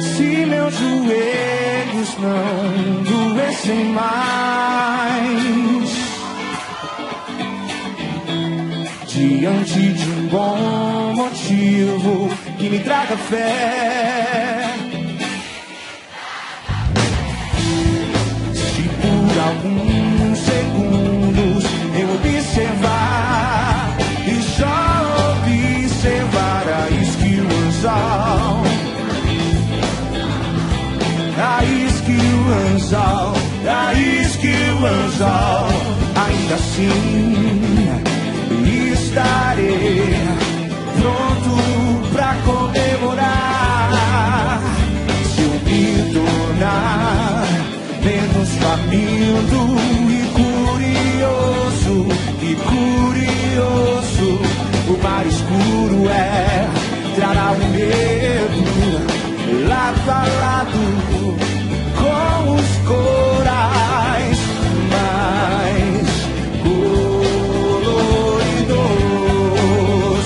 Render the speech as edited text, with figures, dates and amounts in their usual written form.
Se meus joelhos não doessem mais diante de um bom motivo que me traga fé, se por alguns segundos eu observar e só observar a skill anzal, a skill anzal, a skill anzal, ainda assim estarei pronto pra comemorar se eu me tornar menos faminto e curioso. O mar escuro trará o medo, lava